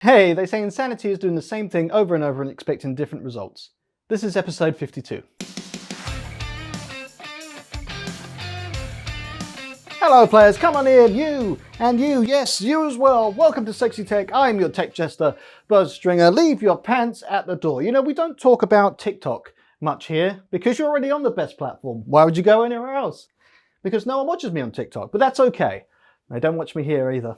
Hey, they say insanity is doing the same thing over and over and expecting different results. This is episode 52. Hello players, come on in, you, and you, yes, you as well. Welcome to Sexy Tech. I'm your tech jester, Buzz Stringer. Leave your pants at the door. You know, we don't talk about TikTok much here because you're already on the best platform. Why would you go anywhere else? Because no one watches me on TikTok, but that's okay. They don't watch me here either.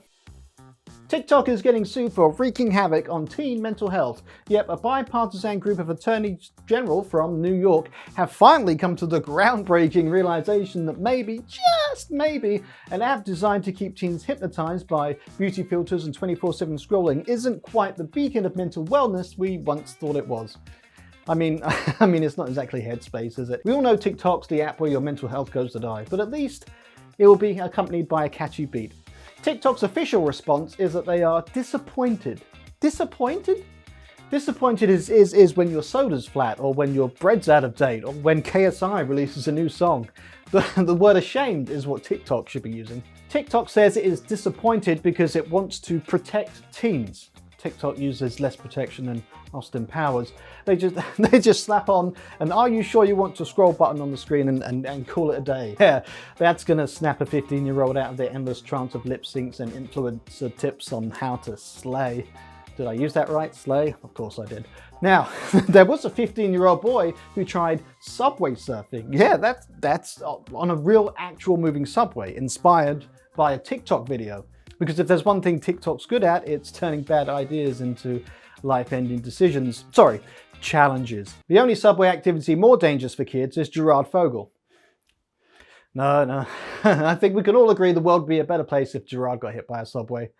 TikTok is getting sued for wreaking havoc on teen mental health. Yep, a bipartisan group of attorneys general from New York have finally come to the groundbreaking realization that maybe, just maybe, an app designed to keep teens hypnotized by beauty filters and 24/7 scrolling isn't quite the beacon of mental wellness we once thought it was. I mean, it's not exactly Headspace, is it? We all know TikTok's the app where your mental health goes to die, but at least it will be accompanied by a catchy beat. TikTok's official response is that they are disappointed. Disappointed? Disappointed is when your soda's flat, or when your bread's out of date, or when KSI releases a new song. The word ashamed is what TikTok should be using. TikTok says it is disappointed because it wants to protect teens. TikTok uses less protection than Austin Powers. They just slap on an "Are you sure you want to scroll" button on the screen and call it a day. Yeah, that's gonna snap a 15-year-old out of their endless trance of lip syncs and influencer tips on how to slay. Did I use that right? Slay? Of course I did. Now, there was a 15-year-old boy who tried subway surfing. Yeah, that's on a real actual moving subway, inspired by a TikTok video. Because if there's one thing TikTok's good at, it's turning bad ideas into life-ending decisions. Sorry, challenges. The only subway activity more dangerous for kids is Gerard Fogel. No. I think we can all agree the world would be a better place if Gerard got hit by a subway.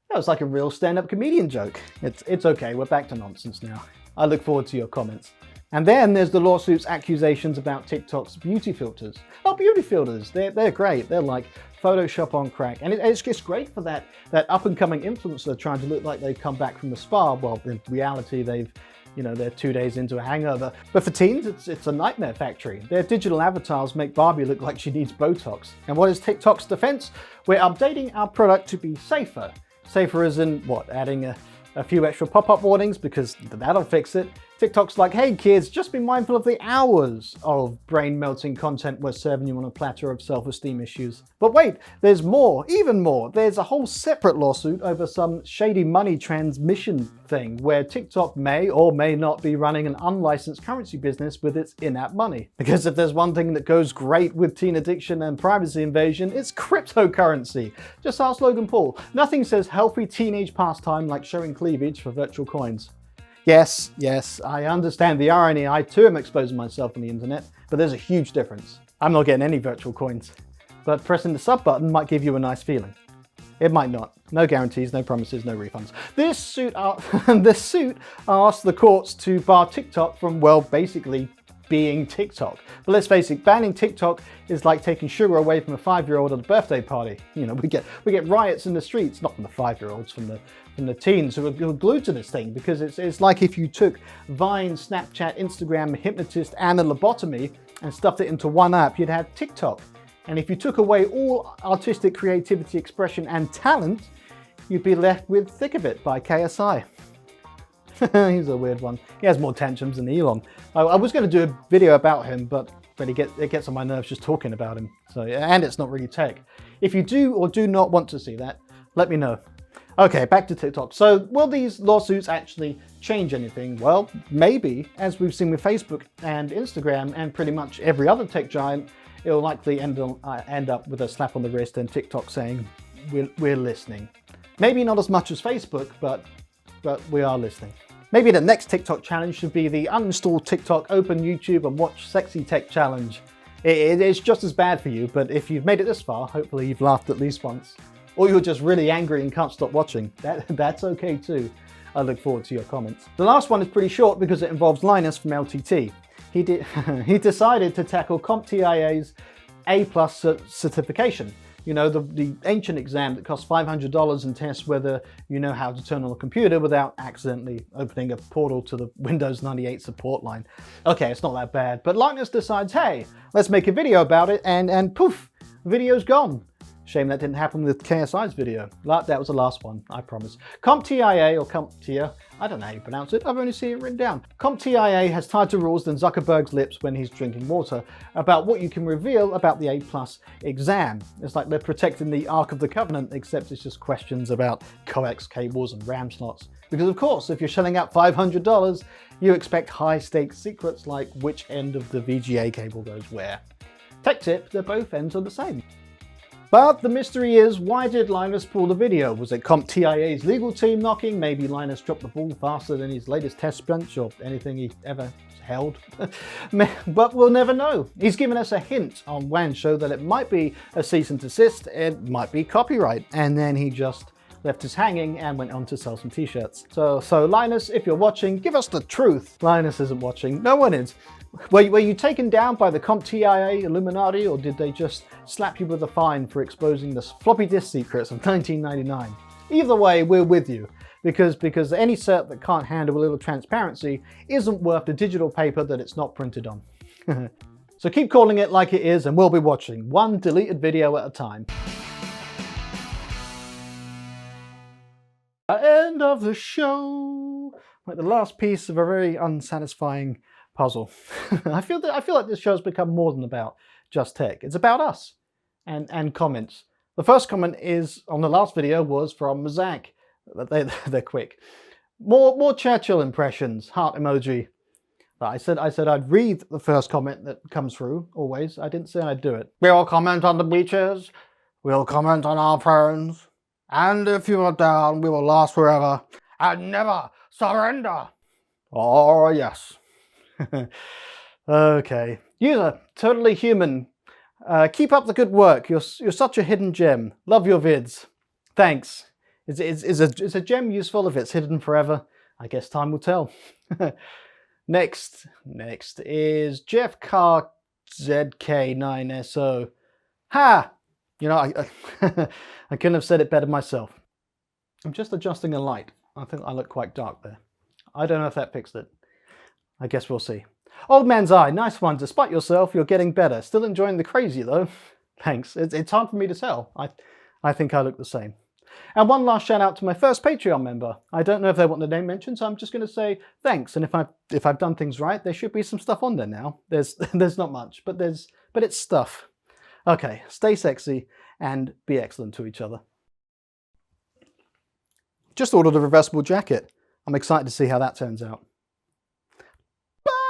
That was like a real stand-up comedian joke. It's okay, we're back to nonsense now. I look forward to your comments. And then there's the lawsuit's accusations about TikTok's beauty filters. Oh, beauty filters, they're great. They're like Photoshop on crack. And it's just great for that up-and-coming influencer trying to look like they've come back from the spa. Well, in reality, they're 2 days into a hangover. But for teens, it's a nightmare factory. Their digital avatars make Barbie look like she needs Botox. And what is TikTok's defense? We're updating our product to be safer. Safer as in what? Adding a few extra pop-up warnings because that'll fix it. TikTok's like, hey kids, just be mindful of the hours of brain-melting content we're serving you on a platter of self-esteem issues. But wait, there's more, even more. There's a whole separate lawsuit over some shady money transmission thing where TikTok may or may not be running an unlicensed currency business with its in-app money. Because if there's one thing that goes great with teen addiction and privacy invasion, it's cryptocurrency. Just ask Logan Paul. Nothing says healthy teenage pastime like showing cleavage for virtual coins. Yes, I understand the irony. I too am exposing myself on the internet, but there's a huge difference. I'm not getting any virtual coins, but pressing the sub button might give you a nice feeling. It might not. No guarantees, no promises, no refunds. This suit asked the courts to bar TikTok from, well, basically being TikTok. But let's face it, banning TikTok is like taking sugar away from a 5-year-old at a birthday party. You know, we get riots in the streets, not from the 5-year-olds, from the teens who are glued to this thing, because it's like if you took Vine, Snapchat, Instagram, Hypnotist, and a lobotomy and stuffed it into one app, you'd have TikTok. And if you took away all artistic creativity, expression, and talent, you'd be left with Thick of It by KSI. He's a weird one. He has more tantrums than Elon. I was going to do a video about him, but it gets on my nerves just talking about him. So, and it's not really tech. If you do or do not want to see that, let me know. Okay, back to TikTok. So will these lawsuits actually change anything? Well, maybe. As we've seen with Facebook and Instagram and pretty much every other tech giant, it'll likely end up with a slap on the wrist and TikTok saying, we're listening. Maybe not as much as Facebook, but we are listening. Maybe the next TikTok challenge should be the uninstall TikTok, open YouTube and watch Sexy Tech challenge. It's just as bad for you, but if you've made it this far, hopefully you've laughed at least once. Or you're just really angry and can't stop watching. That's okay too. I look forward to your comments. The last one is pretty short because it involves Linus from LTT. He decided to tackle CompTIA's A+ certification. You know, the ancient exam that costs $500 and tests whether you know how to turn on a computer without accidentally opening a portal to the Windows 98 support line. Okay, it's not that bad, but Linus decides, hey, let's make a video about it, and poof, video's gone. Shame that didn't happen with KSI's video. That was the last one, I promise. CompTIA, or CompTIA, I don't know how you pronounce it, I've only seen it written down. CompTIA has tighter rules than Zuckerberg's lips when he's drinking water about what you can reveal about the A+ exam. It's like they're protecting the Ark of the Covenant, except it's just questions about coax cables and RAM slots. Because of course, if you're shelling out $500, you expect high-stakes secrets like which end of the VGA cable goes where. Tech tip, they're both ends are the same. But the mystery is, why did Linus pull the video? Was it CompTIA's legal team knocking? Maybe Linus dropped the ball faster than his latest test bench or anything he ever held? But we'll never know. He's given us a hint on Wan's show that it might be a cease and desist, it might be copyright, and then he just left us hanging and went on to sell some t-shirts. So Linus, if you're watching, give us the truth. Linus isn't watching, no one is. Were you taken down by the CompTIA Illuminati, or did they just slap you with a fine for exposing the floppy disk secrets of 1999? Either way, we're with you, because any cert that can't handle a little transparency isn't worth the digital paper that it's not printed on. So keep calling it like it is, and we'll be watching, one deleted video at a time. End of the show. Like the last piece of a very unsatisfying puzzle. I feel like this show's become more than about just tech. It's about us and comments. The first comment is on the last video was from Zach. They're quick. More Churchill impressions. Heart emoji. I said I'd read the first comment that comes through. Always. I didn't say I'd do it. We'll comment on the beaches. We'll comment on our friends. And if you are down, we will last forever and never surrender. Oh yes. Okay. User, totally human. Keep up the good work. You're such a hidden gem. Love your vids. Thanks. Is a gem useful if it's hidden forever? I guess time will tell. Next is Jeff Carr ZK9SO. Ha! You know, I couldn't have said it better myself. I'm just adjusting a light. I think I look quite dark there. I don't know if that fixed it. I guess we'll see. Old Man's Eye, nice one. Despite yourself, you're getting better. Still enjoying the crazy though. Thanks. It's hard for me to tell. I think I look the same. And one last shout out to my first Patreon member. I don't know if they want the name mentioned, so I'm just going to say thanks. And if I've done things right, there should be some stuff on there now. There's not much, but it's stuff. Okay, stay sexy and be excellent to each other. Just ordered a reversible jacket. I'm excited to see how that turns out.